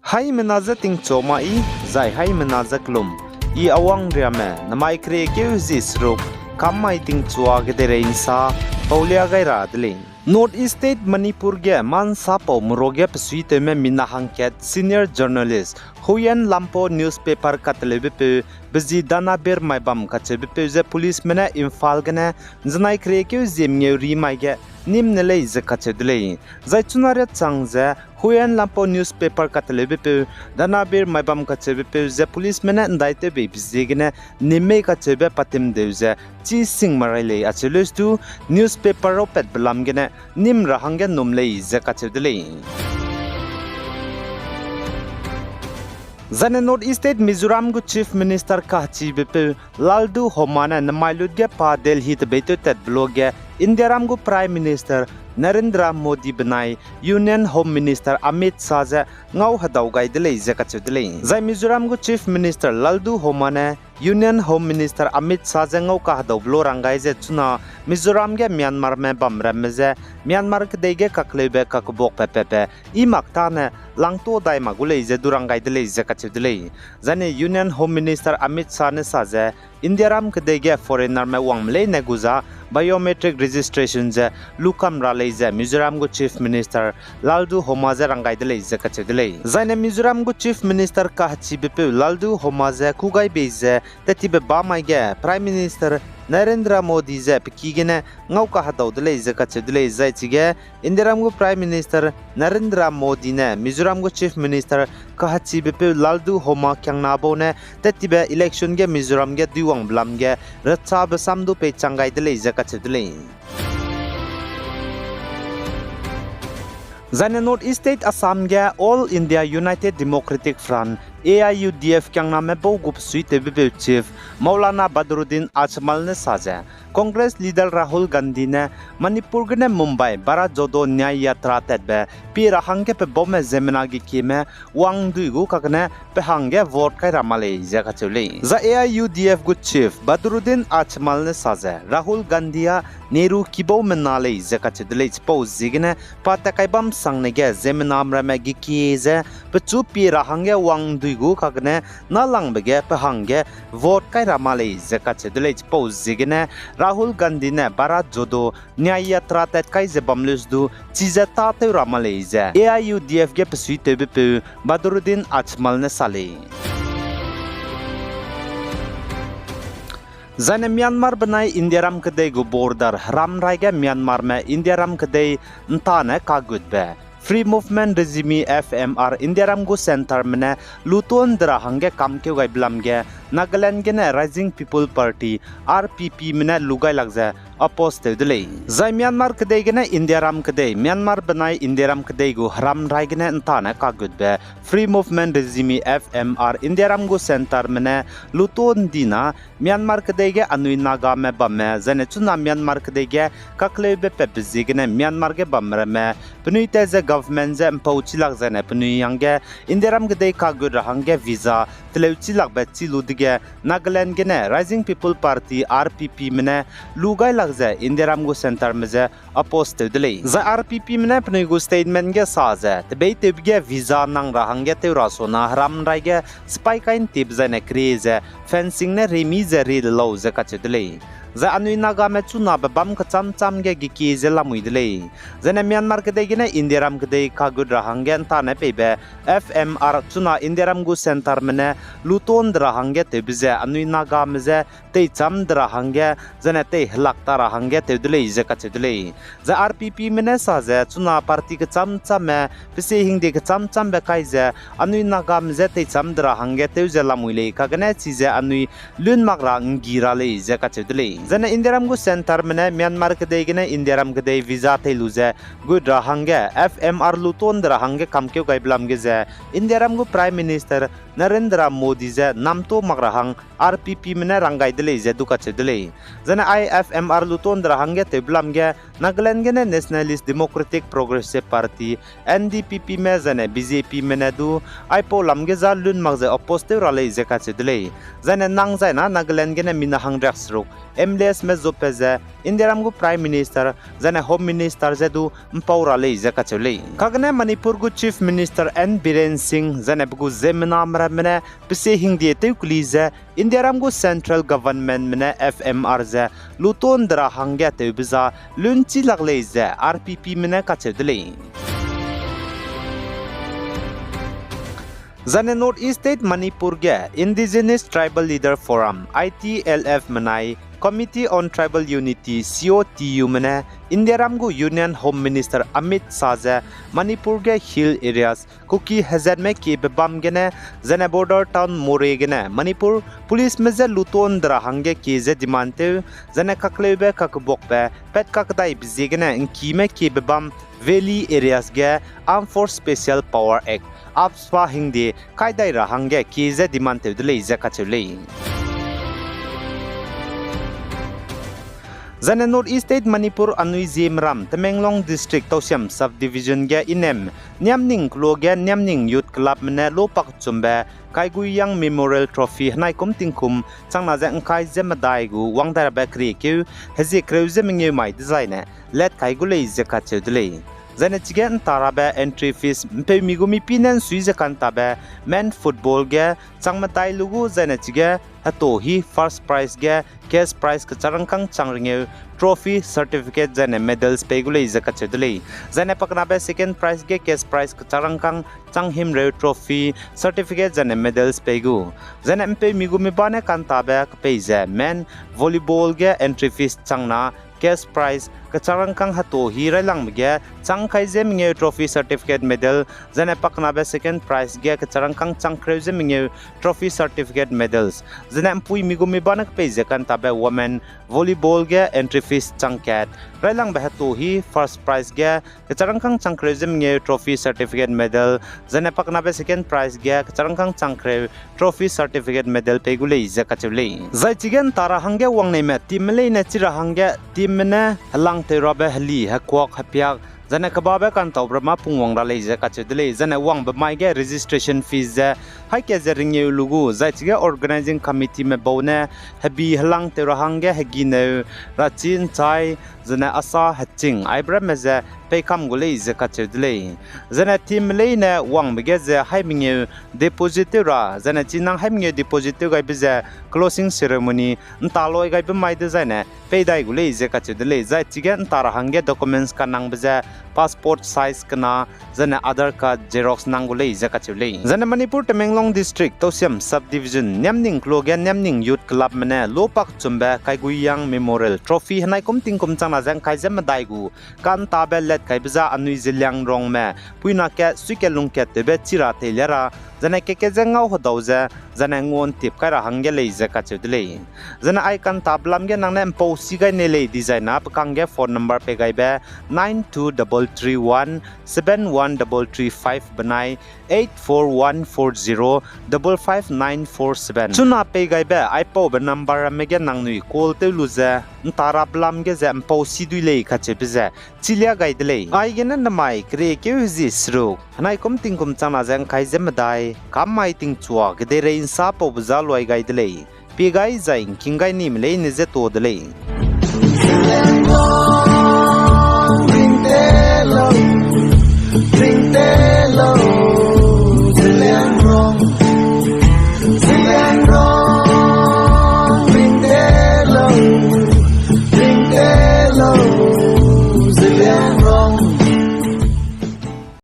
Hai menaza ting choma I zai hai menaza klum I awang riame namai kre keu zisruk kamai ting chua gedere insa paulia gaira dling North East State Manipur ge man sapo muroge psuite me minahangket senior journalist Huyen Lampo newspaper katlebe Bizi dana ber maibam kachebe ze police mena infal gene znai kre keu zemnge rimaige nimnele ze kachedle zai chunare changze Huyen Lampo newspaper katlebe dana ber maibam kachebe ze police mena ndaite be bizigene nimme kachebe patim deuze chi sing marile achelus tu newspaper opet blam gene nim rahange numle ze kachedle Zane North East State Mizoram gu Chief Minister kahchi bepe Laldu Homana namailud ge pa Delhi te beto tet blog India ram gu Prime Minister Narendra Modi benai Union Home Minister Amit Shah ngau hadau gai dele zakachudle Zai Mizoram gu Chief Minister Laldu Homana Union Home Minister Amit Shah ngau ka hadau blo rangai je chuna Mizoram ge Myanmar me bamram je Myanmar ke dege kaklebe kakbok pepepe I makta ne langto dai magule je durangai dele zakachudle Zane Union Home Minister Amit Shah ne saje India ram ke dege foreigner me wangmle ne guza biometric registration je lukam rale je Mizoram gu Chief Minister Laldu Homaze rangai dele zakachudle Zane Mizoram gu Chief Minister kahchi bepe Laldu Homaze kugai beze tetibe bamai ge Prime Minister Narendra Modi ze pikigene ngau ka hadau dele zakachudle zai chige Indiram gu Prime Minister Narendra Modi ne Mizoram gu Chief Minister kahachi bepe Laldu Homa kyangna bo ne tetibe election ge Mizoram ge diwang blam ge ratcha basamdu pe changai dele zakachudle Zane North East State Assam ge All India United Democratic Front AIUDF kyangna me bo gup suite bebe chief Maulana Badruddin Ajmal ne saje Congress leader Rahul Gandhi ne Manipur ne Mumbai bara jodo nyay yatra tetbe pi rahange pe bome zemna gi kime wang duigu kakne pe hange vote kai ramale jaga chule za AIUDF gu chief Badruddin Ajmal ne saje Rahul Gandhi ya Nehru kibo menale jaga chudle chpo zigne pata kai bam sangne ge zemna amrame gi kize pe chu pi rahange wang duigu kakne na langbege pe hange vote kai ramale jaga chudle chpo zigne Rahul Gandhi ne bara jodo nyay yatra tet kai je bamlus du chiza ta te ramale je AIUDF ge psuite be Badruddin Ajmal ne sale Zane Myanmar benai India ram kedai gu border ram raiga Myanmar me India ram kedai ntane kagut be Free Movement Regime FMR India ram gu center mene luton dra hange kam ke gai blam ge Nagaland ge ne Rising People Party RPP mene lugai lagza oppose te dele Zai Myanmar kedai ge ne India ram kedai Myanmar benai India ram kedai gu ram rai ge ne ntane kagut be Free Movement Regime FMR India ram gu center mene luton dina Myanmar kedai ge anui naga me bamme zane chuna Myanmar kedai ge kakle be pe bizig ne Myanmar ge bamre me pnuite ze government ze mpauchi lag zane pnui yange India ram kedai kagut rahange visa teleuchi lag be chilu dige Nagaland ge ne Rising People Party RPP mene lugai lag ze India ram gu center me ze oppose te dele za RPP mene pnui gu statement ge sa ze tebe tebge visa nang rahange te rasona ram rai ge spy kain tip zane craze fencing ne remi ze ril lo ze kachedle za anui naga me chuna ba bam ka cham cham ge gi ki ze lamui dele zane Myanmar ke de ne India ram ke de ka gud rahange ta ne pebe FMR chuna India ram gu center mene luton drahange te bize anui naga me ze te cham drahange zane te hlak ta rahange te dele ze kachedle za RPP mene sa ze chuna party ke cham cham me pise hing de ke cham cham be kai ze anui naga me ze te cham drahange te ze lamui le ka gane chi ze anui lun magra ngira le ze kachedle zane India ram gu center mene Myanmar ke de ne India ram ke de visa te luze good rahange FMR luton rahange kamke gai blam ge ze India ram gu Prime Minister Narendra Modi ze namto magrahang RPP mene rangai dele je duka chedele zane IFMR luton rahange te blam ge Nagaland ge ne Nationalist Democratic Progressive Party NDPP me zane BJP mene du aipo lam ge za lun mag ze oppose te rale je ka chedele zane nang zai na Nagaland ge ne minahang draksruk homeless me zopeze Indiaram gu prime minister zane home minister zedu mpaura le zakachule kagne Manipur gu chief minister N Biren Singh zane bu zemna mramne pise hingdi teukulize Indiaram gu central government mene FMR ze luton dra hangya teubiza lunchi lagle ze RPP mene kachedle Zane Northeast State Manipur ge Indigenous Tribal Leader Forum ITLF manai Committee on Tribal Unity COTU mane Indiaram gu Union Home Minister Amit Saze Manipur ge hill areas kuki hazard me ke bam gene zane border town more gene Manipur police me ze luton dra hange ke ze dimante zane kaklebe kakbokbe pet kakdai bizigene inki me ke bam valley areas ge Armed Force Special Power Act Apswa hingdi kaidai rahange kize dimante dle zakachule Zane Northeast State Manipur Anui Zimram Tamenglong District Tosiam Subdivision ge inem Nyamning Kloge Nyamning Youth Club mene lopak chumbe Kaiguyang Memorial Trophy Hanai Kumtingkum Changna Zang Kai Zemadai gu Wangdara Bakri Q Hezi Kreuze Mingyu Mai Design Let Kaigule Zakachule Zane chigen tarabe entry fees mpe migumi pinan suize kantabe men football ge changmatai lugu zane chige hato hi first prize ge cash prize ka charangkang changringe trophy certificate zane medals pegule zakachedule zane paknabe second prize ge cash prize ka charangkang changhim re trophy certificate zane medals pegu zane mpe migumi bane kantabe peize men volleyball ge entry fees changna cash prize kacharangkang hato hirai langmge changkai jemnge trophy certificate medal zane paknabe second prize ge kacharangkang changkreu jemnge trophy certificate medals zane pui migumi banak peje kan tabe women volleyball ge entry fees changkat railang ba hato hi first prize ge kacharangkang changkreu jemnge trophy certificate medal zane paknabe second prize ge kacharangkang changkreu trophy certificate medal pegule zakachule zaichigen tara hange wangnei me timle na chira hange timne halang te robe hali hakwak hapiak zane kababe kan tawbrama pungwang ra leje kachedle zane wang ba mai ge registration fees za haike ze ringye lugu zaichige organizing committee me bone habi halang te rahange hagine rachin chai zane asa haching aibra meze pekam gule ze kachedle zane team leine wang bege ze haimingye deposit ra zane chinang haimingye deposit ga bize closing ceremony ntaloi ga mai de zane peidai gule ze kachedle zaichige ntara hange documents kanang bize passport size kana zane Aadhaar card xerox nangule zakachule zane Manipur Tamenglong district Tosiam subdivision Nyamning Kloge Nyamning youth club mane lopak chumbe Kaiguyang memorial trophy hanai kumting kumchangna jang kaizem daigu kan tabe let kaibiza anui zilyang rong me puina ke suike lungke tebe chira telera zane keke jangau hodauze zane ngon tip kaira hangele zakachule zane ai kan tablam ge nangne empo sigai nele design up kange phone number pe gaibe 9233171335 banai 84140555947 chuna pe gaibe ipo be number mege nangnui call te luze ntara blam ge zem po sidule khache bize chilia gaidle ai gena namai kre ke uzi sru hanai kom tingkum chana jang khai jemadai kam mai ting chua gede re insa po bzaloi gaidle pe gai zain kingai nim le ne je to dle Zillion wrong